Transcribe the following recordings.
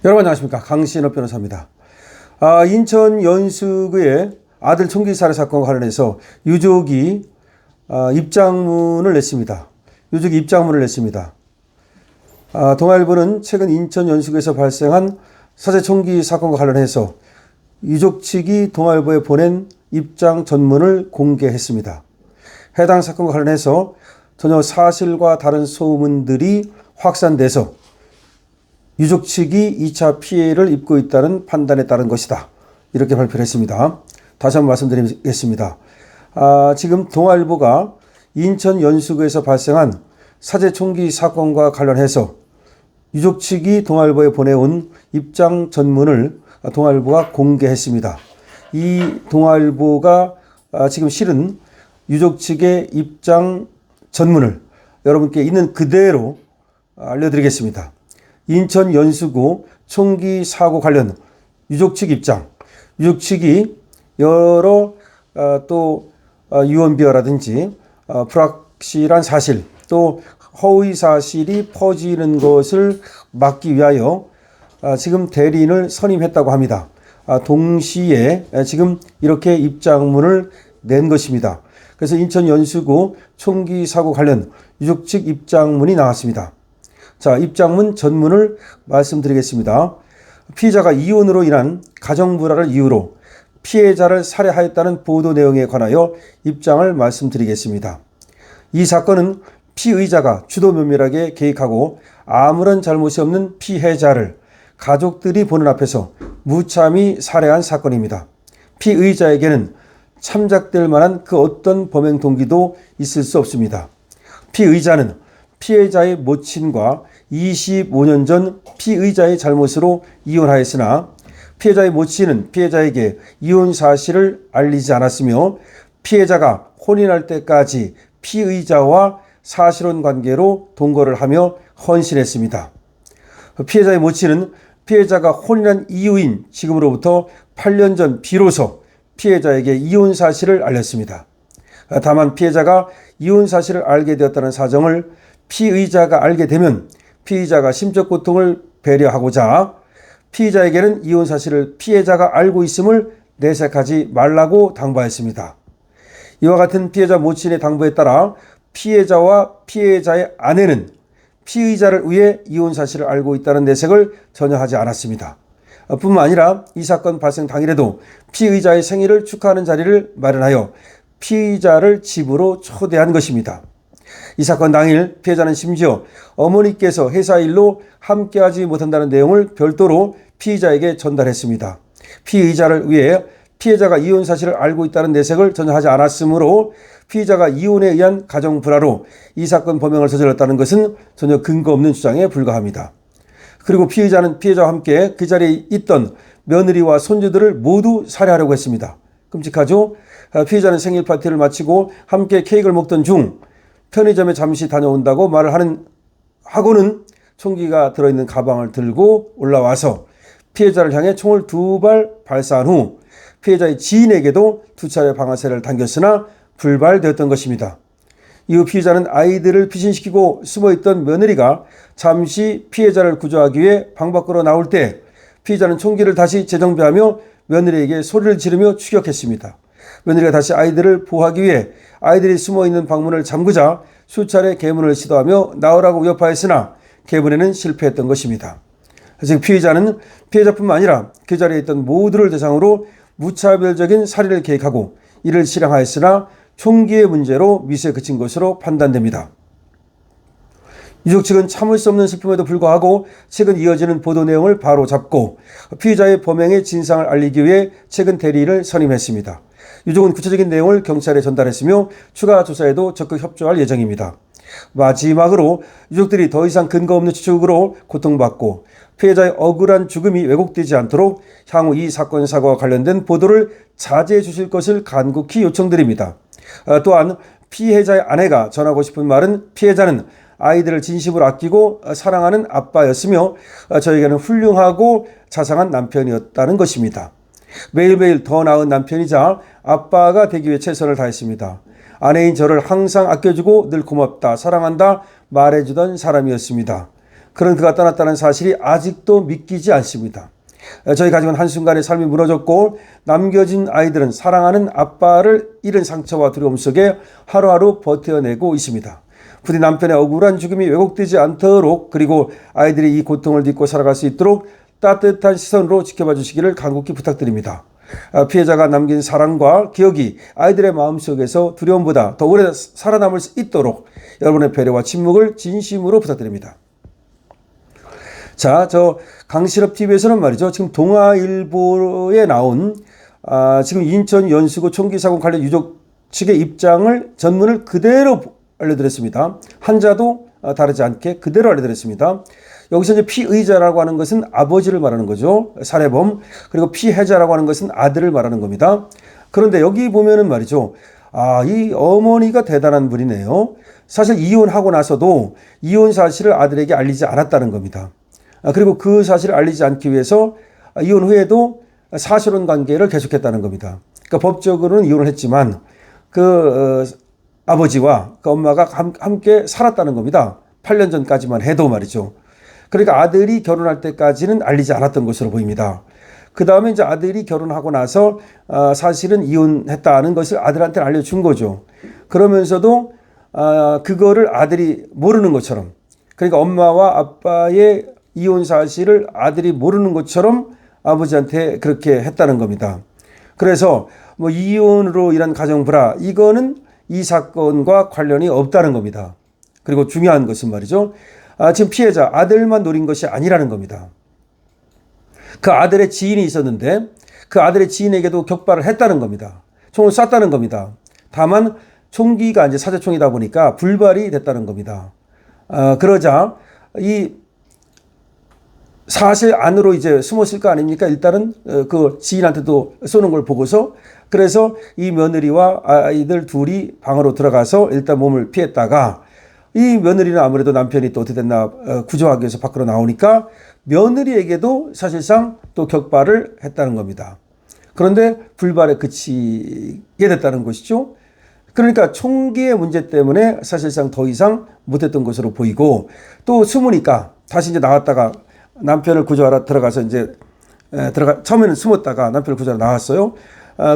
여러분 안녕하십니까. 강신업 변호사입니다. 인천 연수구의 아들 총기 살해 사건과 관련해서 유족이 입장문을 냈습니다. 동아일보는 최근 인천 연수구에서 발생한 사제 총기 사건과 관련해서 유족 측이 동아일보에 보낸 입장 전문을 공개했습니다. 해당 사건과 관련해서 전혀 사실과 다른 소문들이 확산돼서 유족 측이 2차 피해를 입고 있다는 판단에 따른 것이다. 이렇게 발표를 했습니다. 다시 한번 말씀드리겠습니다. 지금 동아일보가 인천 연수구에서 발생한 사제 총기 사건과 관련해서 유족 측이 동아일보에 보내온 입장 전문을 동아일보가 공개했습니다. 이 동아일보가 지금 실은 유족 측의 입장 전문을 여러분께 있는 그대로 알려드리겠습니다. 인천 연수구 총기 사고 관련 유족 측 입장, 유족 측이 여러 또 유언비어라든지 불확실한 사실 또 허위 사실이 퍼지는 것을 막기 위하여 지금 대리인을 선임했다고 합니다. 동시에 지금 이렇게 입장문을 낸 것입니다. 그래서 인천 연수구 총기 사고 관련 유족 측 입장문이 나왔습니다. 자, 입장문 전문을 말씀드리겠습니다. 피의자가 이혼으로 인한 가정불화를 이유로 피해자를 살해하였다는 보도 내용에 관하여 입장을 말씀드리겠습니다. 이 사건은 피의자가 주도 면밀하게 계획하고 아무런 잘못이 없는 피해자를 가족들이 보는 앞에서 무참히 살해한 사건입니다. 피의자에게는 참작될 만한 그 어떤 범행 동기도 있을 수 없습니다. 피의자는 피해자의 모친과 25년 전 피의자의 잘못으로 이혼하였으나 피해자의 모친은 피해자에게 이혼 사실을 알리지 않았으며 피해자가 혼인할 때까지 피의자와 사실혼 관계로 동거를 하며 헌신했습니다. 피해자의 모친은 피해자가 혼인한 이후인 지금으로부터 8년 전 비로소 피해자에게 이혼 사실을 알렸습니다. 다만 피해자가 이혼 사실을 알게 되었다는 사정을 피의자가 알게 되면 피의자가 심적 고통을 배려하고자 피의자에게는 이혼 사실을 피해자가 알고 있음을 내색하지 말라고 당부하였습니다. 이와 같은 피해자 모친의 당부에 따라 피해자와 피해자의 아내는 피의자를 위해 이혼 사실을 알고 있다는 내색을 전혀 하지 않았습니다. 뿐만 아니라 이 사건 발생 당일에도 피의자의 생일을 축하하는 자리를 마련하여 피의자를 집으로 초대한 것입니다. 이 사건 당일 피해자는 심지어 어머니께서 회사 일로 함께하지 못한다는 내용을 별도로 피의자에게 전달했습니다. 피의자를 위해 피해자가 이혼 사실을 알고 있다는 내색을 전혀 하지 않았으므로 피의자가 이혼에 의한 가정불화로 이 사건 범행을 저질렀다는 것은 전혀 근거 없는 주장에 불과합니다. 그리고 피의자는 피해자와 함께 그 자리에 있던 며느리와 손주들을 모두 살해하려고 했습니다. 끔찍하죠? 피해자는 생일 파티를 마치고 함께 케이크를 먹던 중 편의점에 잠시 다녀온다고 말을 하고는 총기가 들어있는 가방을 들고 올라와서 피해자를 향해 총을 2발 발사한 후 피해자의 지인에게도 2차례 방아쇠를 당겼으나 불발되었던 것입니다. 이후 피해자는 아이들을 피신시키고 숨어있던 며느리가 잠시 피해자를 구조하기 위해 방 밖으로 나올 때 피해자는 총기를 다시 재정비하며 며느리에게 소리를 지르며 추격했습니다. 며느리가 다시 아이들을 보호하기 위해 아이들이 숨어있는 방문을 잠그자 수차례 개문을 시도하며 나오라고 위협하였으나 개문에는 실패했던 것입니다. 즉 피의자는 피해자뿐만 아니라 그 자리에 있던 모두를 대상으로 무차별적인 살인을 계획하고 이를 실행하였으나 총기의 문제로 미수에 그친 것으로 판단됩니다. 유족 측은 참을 수 없는 슬픔에도 불구하고 최근 이어지는 보도 내용을 바로잡고 피의자의 범행의 진상을 알리기 위해 최근 대리인을 선임했습니다. 유족은 구체적인 내용을 경찰에 전달했으며 추가 조사에도 적극 협조할 예정입니다. 마지막으로 유족들이 더 이상 근거 없는 추측으로 고통받고 피해자의 억울한 죽음이 왜곡되지 않도록 향후 이 사건 사고와 관련된 보도를 자제해 주실 것을 간곡히 요청드립니다. 또한 피해자의 아내가 전하고 싶은 말은 피해자는 아이들을 진심으로 아끼고 사랑하는 아빠였으며 저에게는 훌륭하고 자상한 남편이었다는 것입니다. 매일매일 더 나은 남편이자 아빠가 되기 위해 최선을 다했습니다. 아내인 저를 항상 아껴주고 늘 고맙다, 사랑한다 말해주던 사람이었습니다. 그런 그가 떠났다는 사실이 아직도 믿기지 않습니다. 저희 가족은 한순간에 삶이 무너졌고 남겨진 아이들은 사랑하는 아빠를 잃은 상처와 두려움 속에 하루하루 버텨내고 있습니다. 부디 남편의 억울한 죽음이 왜곡되지 않도록 그리고 아이들이 이 고통을 딛고 살아갈 수 있도록 따뜻한 시선으로 지켜봐 주시기를 간곡히 부탁드립니다. 피해자가 남긴 사랑과 기억이 아이들의 마음속에서 두려움보다 더 오래 살아남을 수 있도록 여러분의 배려와 침묵을 진심으로 부탁드립니다. 자, 저 강실업 TV에서는 말이죠. 지금 동아일보에 나온 지금 인천 연수구 총기 사건 관련 유족 측의 입장을 전문을 그대로 알려드렸습니다. 한자도 다르지 않게 그대로 알려드렸습니다. 여기서 이제 피의자라고 하는 것은 아버지를 말하는 거죠. 살해범. 그리고 피해자라고 하는 것은 아들을 말하는 겁니다. 그런데 여기 보면은 말이죠. 이 어머니가 대단한 분이네요. 사실 이혼하고 나서도 이혼 사실을 아들에게 알리지 않았다는 겁니다. 그리고 그 사실을 알리지 않기 위해서 이혼 후에도 사실혼 관계를 계속했다는 겁니다. 그러니까 법적으로는 이혼을 했지만 아버지와 그 엄마가 함께 살았다는 겁니다. 8년 전까지만 해도 말이죠. 그러니까 아들이 결혼할 때까지는 알리지 않았던 것으로 보입니다. 그 다음에 이제 아들이 결혼하고 나서 사실은 이혼했다는 것을 아들한테 알려준 거죠. 그러면서도 그거를 아들이 모르는 것처럼, 그러니까 엄마와 아빠의 이혼 사실을 아들이 모르는 것처럼 아버지한테 그렇게 했다는 겁니다. 그래서 뭐 이혼으로 인한 가정불화, 이거는 이 사건과 관련이 없다는 겁니다. 그리고 중요한 것은 말이죠. 지금 피해자 아들만 노린 것이 아니라는 겁니다. 그 아들의 지인이 있었는데 그 아들의 지인에게도 격발을 했다는 겁니다. 총을 쐈다는 겁니다. 다만 총기가 이제 사제총이다 보니까 불발이 됐다는 겁니다. 그러자 이 사실 안으로 이제 숨었을 거 아닙니까? 일단은 그 지인한테도 쏘는 걸 보고서, 그래서 이 며느리와 아이들 둘이 방으로 들어가서 일단 몸을 피했다가 이 며느리는 아무래도 남편이 또 어떻게 됐나 구조하기 위해서 밖으로 나오니까 며느리에게도 사실상 또 격발을 했다는 겁니다. 그런데 불발에 그치게 됐다는 것이죠. 그러니까 총기의 문제 때문에 사실상 더 이상 못했던 것으로 보이고, 또 숨으니까 다시 이제 나왔다가 남편을 구조하러 들어가서 이제 처음에는 숨었다가 남편을 구조하러 나왔어요.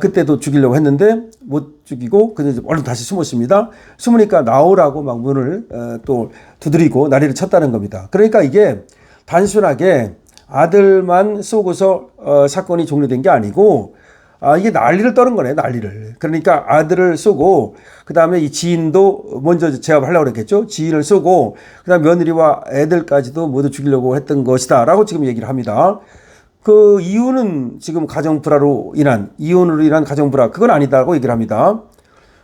그때도 죽이려고 했는데 못 죽이고 그냥 얼른 다시 숨었습니다. 숨으니까 나오라고 막 문을 또 두드리고 난리를 쳤다는 겁니다. 그러니까 이게 단순하게 아들만 쏘고서 사건이 종료된 게 아니고 이게 난리를 떠는 거네, 난리를. 그러니까 아들을 쏘고 그다음에 이 지인도 먼저 제압을 하려고 그랬겠죠. 지인을 쏘고 그다음에 며느리와 애들까지도 모두 죽이려고 했던 것이다라고 지금 얘기를 합니다. 그 이유는 지금 가정불화로 인한, 이혼으로 인한 가정불화, 그건 아니다고 얘기를 합니다.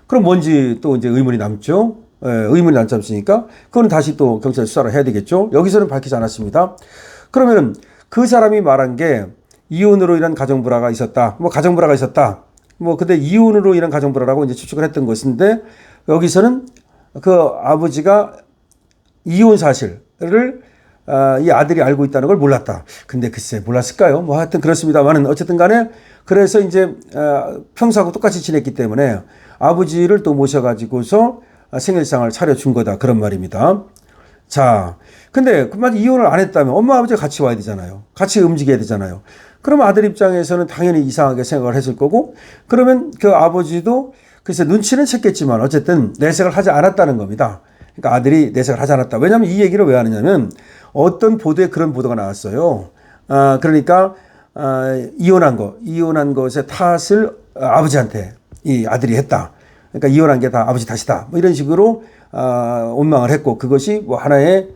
그럼 뭔지 또 이제 의문이 남죠. 의문이 남지 않습니까? 그건 다시 또 경찰 수사를 해야 되겠죠. 여기서는 밝히지 않았습니다. 그러면은 그 사람이 말한 게 이혼으로 인한 가정불화가 있었다. 뭐 가정불화가 있었다. 뭐 근데 이혼으로 인한 가정불화라고 이제 추측을 했던 것인데, 여기서는 그 아버지가 이혼 사실을 이 아들이 알고 있다는 걸 몰랐다. 근데 글쎄 몰랐을까요? 뭐 하여튼 그렇습니다만은 어쨌든 간에 그래서 이제 평소하고 똑같이 지냈기 때문에 아버지를 또 모셔가지고서 생일상을 차려준 거다, 그런 말입니다. 자, 근데 그만 이혼을 안 했다면 엄마 아버지가 같이 와야 되잖아요. 같이 움직여야 되잖아요. 그럼 아들 입장에서는 당연히 이상하게 생각을 했을 거고, 그러면 그 아버지도 글쎄 눈치는 챘겠지만 어쨌든 내색을 하지 않았다는 겁니다. 그러니까 아들이 내색을 하지 않았다. 왜냐하면 이 얘기를 왜 하느냐면 어떤 보도에 그런 보도가 나왔어요. 그러니까 이혼한 것의 탓을 아버지한테 이 아들이 했다. 그러니까 이혼한 게 다 아버지 탓이다. 뭐 이런 식으로 원망을 했고, 그것이 뭐 하나의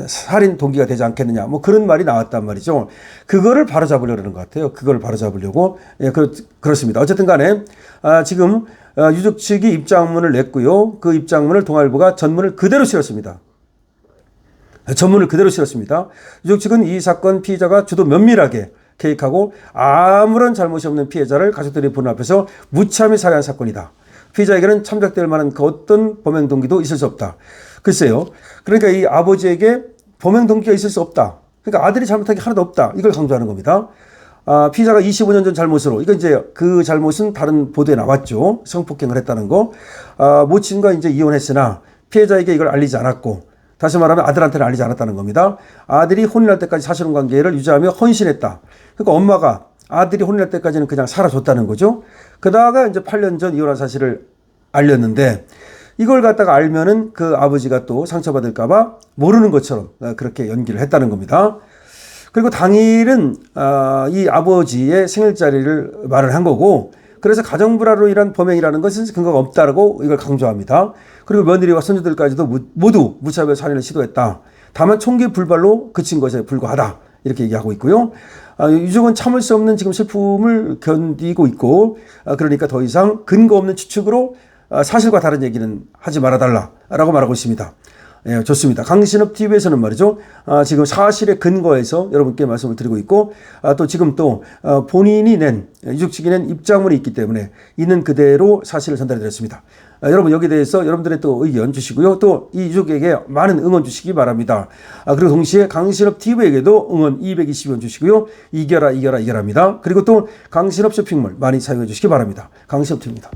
살인 동기가 되지 않겠느냐, 뭐 그런 말이 나왔단 말이죠. 그거를 바로잡으려는 것 같아요. 그걸 바로잡으려고. 예, 그렇습니다. 어쨌든 간에 지금 유족 측이 입장문을 냈고요. 그 입장문을 동아일보가 전문을 그대로 실었습니다. 전문을 그대로 실었습니다. 유족 측은 이 사건 피의자가 주도 면밀하게 계획하고 아무런 잘못이 없는 피해자를 가족들이 보는 앞에서 무참히 살해한 사건이다. 피의자에게는 참작될 만한 그 어떤 범행 동기도 있을 수 없다. 글쎄요. 그러니까 이 아버지에게 범행 동기가 있을 수 없다. 그러니까 아들이 잘못한 게 하나도 없다. 이걸 강조하는 겁니다. 피의자가 25년 전 잘못으로, 이건 이제 그 잘못은 다른 보도에 나왔죠. 성폭행을 했다는 거. 모친과 이제 이혼했으나 피해자에게 이걸 알리지 않았고, 다시 말하면 아들한테는 알리지 않았다는 겁니다. 아들이 혼인할 때까지 사실혼 관계를 유지하며 헌신했다. 그러니까 엄마가 아들이 혼인할 때까지는 그냥 살아줬다는 거죠. 그러다가 이제 8년 전 이혼한 사실을 알렸는데 이걸 갖다가 알면은 그 아버지가 또 상처받을까봐 모르는 것처럼 그렇게 연기를 했다는 겁니다. 그리고 당일은 이 아버지의 생일자리를 말을 한 거고, 그래서 가정불화로 인한 범행이라는 것은 근거가 없다라고 이걸 강조합니다. 그리고 며느리와 손주들까지도 모두 무차별 살인을 시도했다. 다만 총기 불발로 그친 것에 불과하다. 이렇게 얘기하고 있고요. 유족은 참을 수 없는 지금 슬픔을 견디고 있고, 그러니까 더 이상 근거 없는 추측으로 사실과 다른 얘기는 하지 말아달라라고 말하고 있습니다. 예, 좋습니다. 강신업 TV에서는 말이죠. 지금 사실의 근거에서 여러분께 말씀을 드리고 있고, 또 지금 또 본인이 낸, 유족 측이 낸 입장문이 있기 때문에 있는 그대로 사실을 전달해 드렸습니다. 여러분 여기에 대해서 여러분들의 또 의견 주시고요. 또 이 유족에게 많은 응원 주시기 바랍니다. 그리고 동시에 강신업 TV에게도 응원 220원 주시고요. 이겨라 이겨라 이겨라입니다. 그리고 또 강신업 쇼핑몰 많이 사용해 주시기 바랍니다. 강신업 TV입니다.